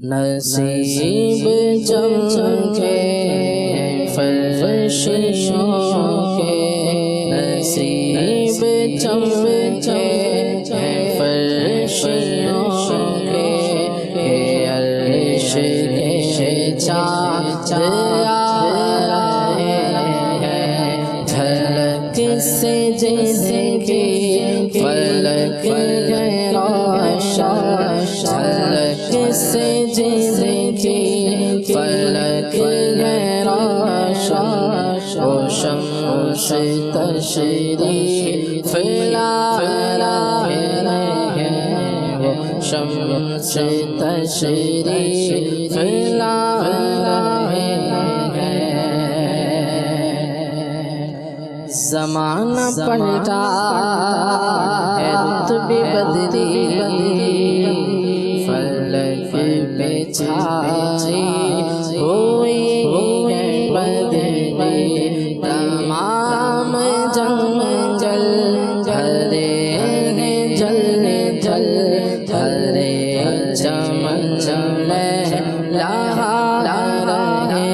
نصیب چمکے فرشتوں کے، نصیب چمکے فرشتوں کے، عرش کے چاند آ رہے ہیں، جھلک سے جن کی فلک ہے روشن، جھلک سے جن کی فلک ہے روشن، وہ شمس تشریف لائے ہیں، وہ شمس تشریف لائے ہیں۔ زمانہ پلٹا ہے رتبے بدری، فلک پہ چھائی ہوئی ہے بدری، تمام جنگل بھرے ہیں جل جل، بھرے چمن میں لہا رہے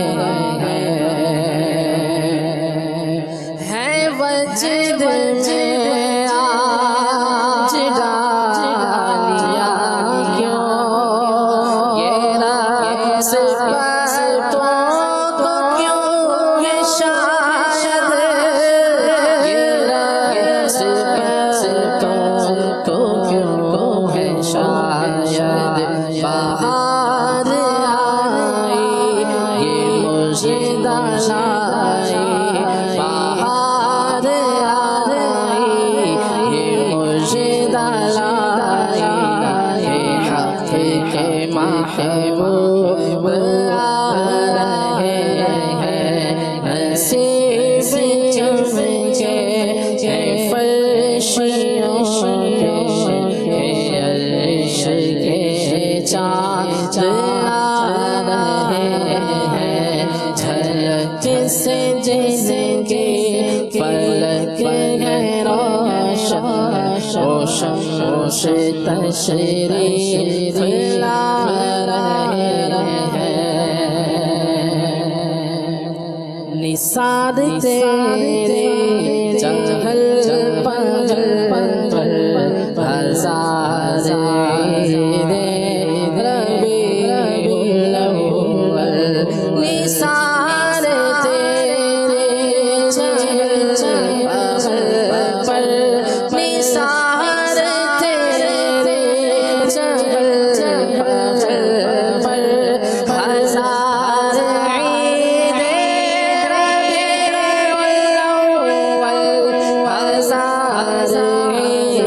ہیں، وجد میں آج ڈالیا کیوں یہ رقص پرتوں کو کیوں ہے شاید، یہ رقص پرتوں کو کیوں ہے شاید، بہار آئی یہ مجھے دلائی، بہار آئی یہ مجھے دلائی، یہ حق کے محبوب آ رہے ہیں، نصیب چمکے فرشتوں کے، عرش کے چاند آ رہے ہیں، جھلک سے جن کی فلک ہے روشن، وہ شمس تشریف لا رہے ہیں، نثار تیرے چہل پہل پر ہزار عید ربیع الاول، نثار تیرے چہل پہل پر، نثار تیرے چہل پہل پر ہزار عید ربیع الاول، ہزار عید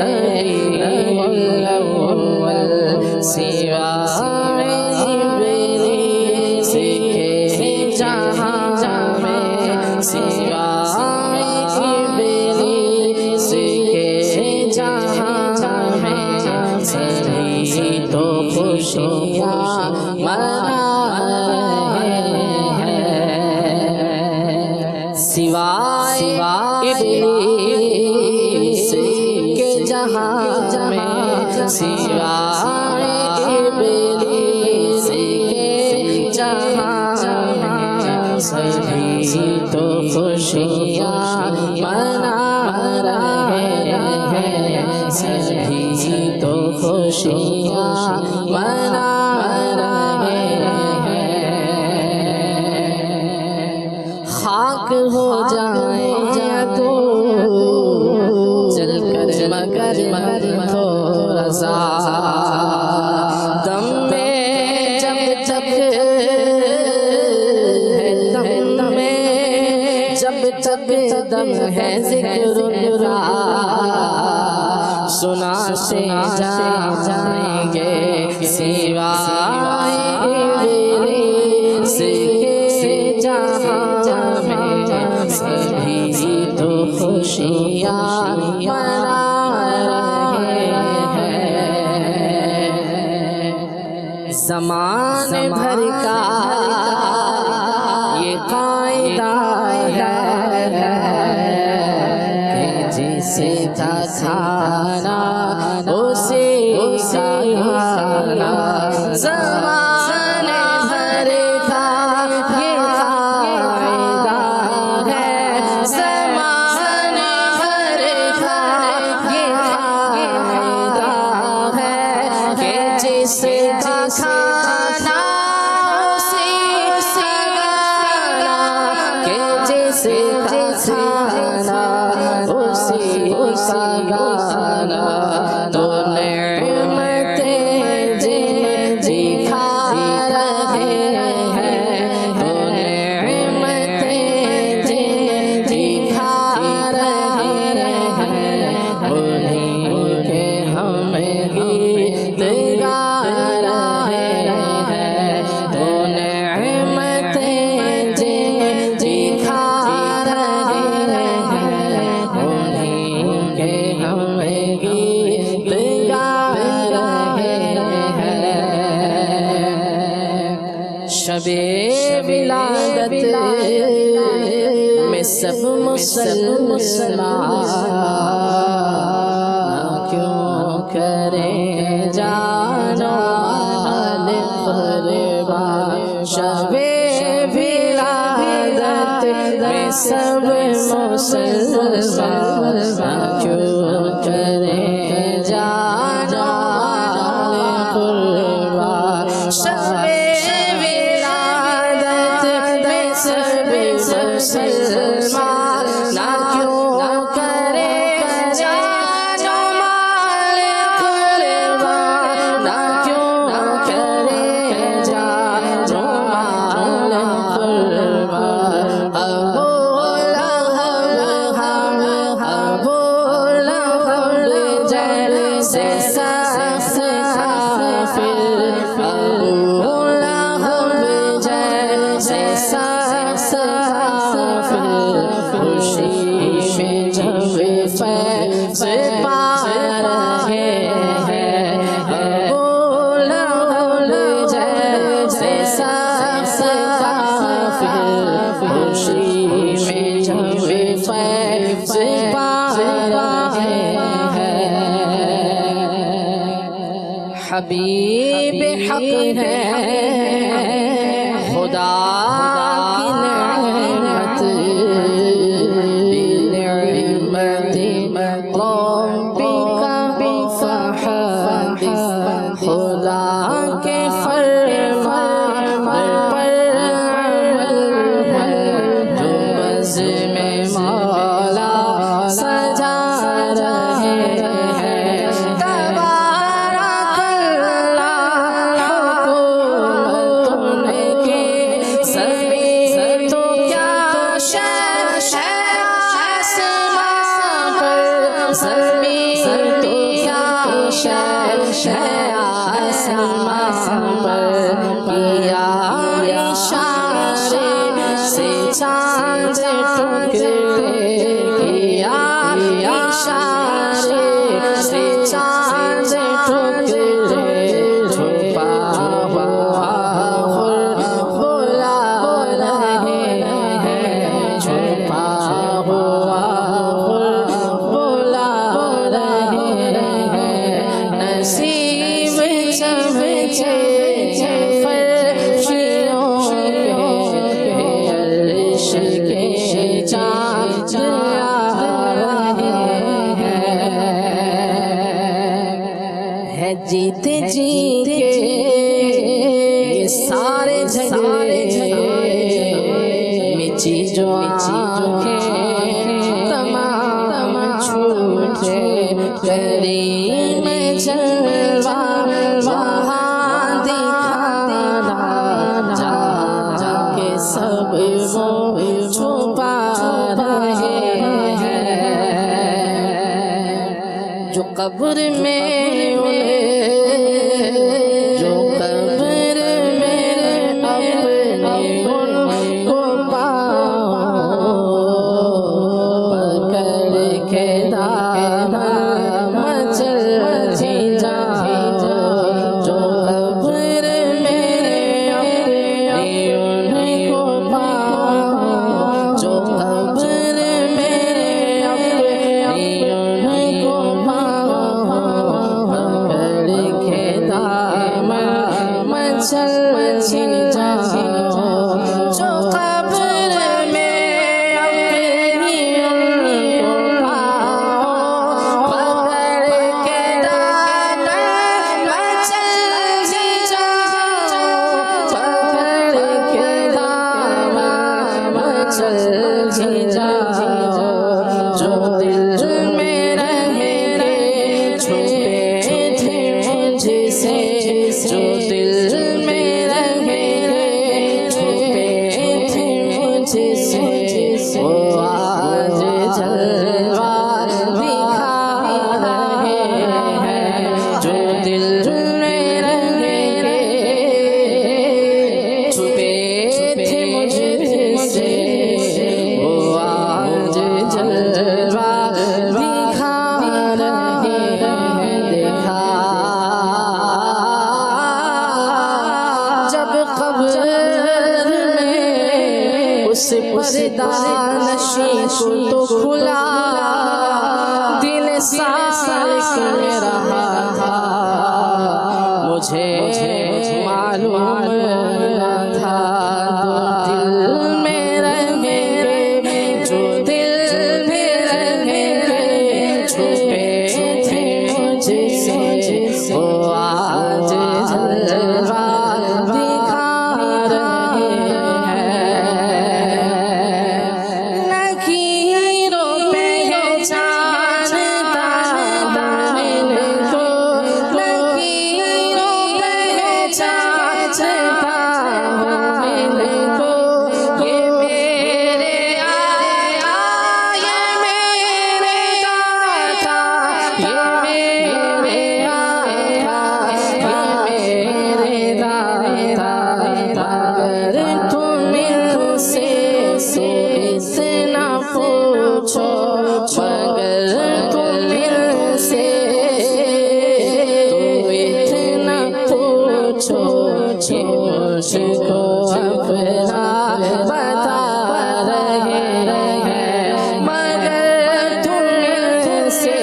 ربیع الاول، سوائے ابلیس کے جہاں میں، سوائے ابلیس کے جہاں میں، سبھی تو خوشیاں منا رہے ہیں، سوائے ابلیس کے جہاں میں، سوائے ابلیس کے جہاں میں، سبھی تو خوشیاں منا رہے ہیں، سبھی تو خوشیاں منا رہے ہیں، خاک ہو جائیں تو چل کر مگر تھوڑا سا دم میں، جب تک دم میں، جب تک دم ہے ذکر کا سناتے جائیں گے، سوائے ابلیس کے جہاں میں، سبھی تو خوشیاں منا رہے ہیں، زمانے بھر کا یہ قاعدہ ہے کہ جسے کا کھانا اسے کا کھانا، زمانے بھر کا یہ قاعدہ ہے، زمانے بھر کا یہ قاعدہ ہے کہ جس کا کھانا اسی کا گانا، کہ جس کا کھانا اسی کا گانا، تو نعمتیں جن جی کھا رہے ہیں، تو نعمتیں جن جی کھا رہے ہیں، انہیں کے ہمیں گیت گا رہے ہیں، تو نعمتیں جن جی کھا رہے ہیں، انہیں کے ہمیں گیت گا رہے ہیں۔ شب ولادت میں سب مسلمان کیوں کریں جان و مال قربان، شب ولادت میں سب مسلمان کیوں کریں جان و مال قربان، شب ولادت میں سب مسلمان کیوں کریں جان و مال قربان، کیوں کریں جان و مال قربان۔ ابو لہب جیسے سخت کافر، ابو لہب جیسے سخت کافر، خوشی میں جب فیض پا رہے ہیں، ابو لہب جیسے سخت کافر، خوشی میں جب فیض پا رہے ہیں۔ حبیب حق ہے خدا کی نعمت، بنعمت ربک فحدث، خدا کے فرمان پر عمل ہے، جو بزم مولا سجا رہے ہیں، تبارک اللہ حکومت ان کی، سبھی تو کیا شے ہے آسمان پر، سبھی تو کیا شے ہے آسمان پر، کیا اشارے سے چاند ٹکرے، کیا اشارے سے چاند ٹکرے، چھپا ہوا بلا رہے ہیں، چھپا ہوا بلا رہے ہیں، نصیب چمکے فرشتوں کے، عرش کے چاند آ رہے ہیں۔ ہے جیت جیت کے یہ سارے جھگڑے، مچی جو آنکھیں تمام چھوٹے، کریم جلوہ وہاں دکھانا، جا جا کے سب وہ چھپا رہے ہیں، جو قبر میں جو قبر میں اپنے ان کو پاؤں پکڑ کے دامن مچل ہی جائیں، جو قبر میں اپنے ان کو پاؤں، جو قبر میں اپنے ان کو پاؤں، مچل جاؤ جو قبر میں اپنی ان کو پاؤ پکڑ کے دامن مچل جاؤ پکڑ کے دامن مچل جاؤ جو دل میں رہے گے چھپے تھے مجھ سے جو دل میں رہے گے چھپے تھے مجھ سے وہ آج جلوہ دکھا رہے ہیں جو دل میں رہے گے چھپے تھے مجھ سے وہ آج جلوہ دکھا رہے ہیں دیکھا جب قبر میں اس پردہ نشین کو تو کھلا دل سالک میں رہا مجھے معلوم نہ تھا تو دل میں رہے گے جو دل میں رہے گے چھپے تھے مجھ سے وہ آج جلوہ دکھا رہے ہیں لکیروں پہچانتا ہوں کو لکیروں پہچانتا ہوں کو یہ میرے آیا یہ میرے داتا یہ میرے آیا یہ میرے داتا اگر تم ان سے اتنا پوچھو مگر تم ان سے اتنا پوچھو مجھ کو اپنا بتا رہے ہیں مگر تم ان سے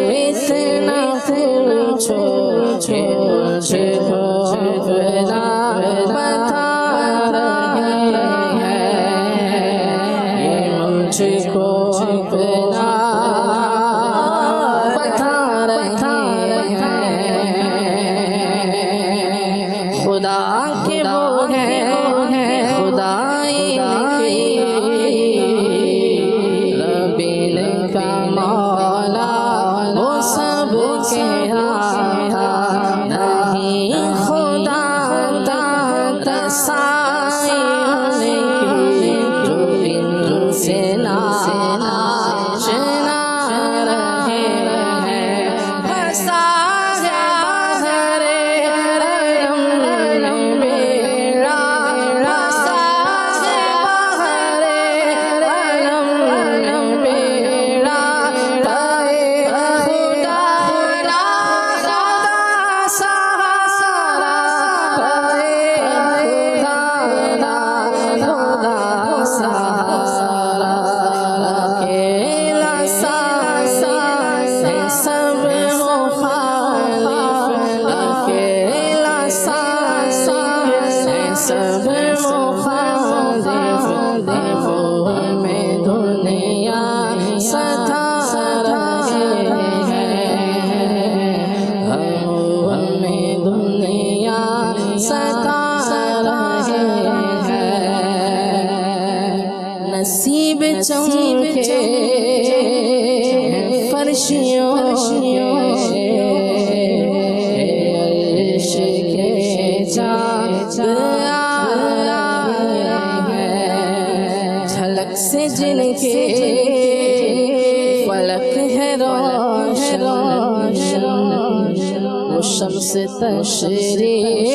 اتنا پوچھو مجھ کو اپنا بتا رہے ہیں یہ مجھ کو اپنا بتا رہے ہیں خدا کے وہ ہیں خدائی ربین کا مولا وہ سب کے نہیں خدا داتا سائے کی جو ان سے ناشنا رہے ہیں ہنسا ہے باہر رحم میرا ہنسا ہے باہر رحم میرا پائے خدا خدا سہارا پائے خدا خدا سہارا اکیلا سائے سب مخالف اکیلا سائے سب مخالف دیوار میں دنیا ستا رہے ہیں ہمیں دنیا ستا رہے ہیں نصیب چمکے فرشیوں عرش کے چاند آیا ہے جھلک سے جن کے فلک ہے روشن وہ شمس تشریق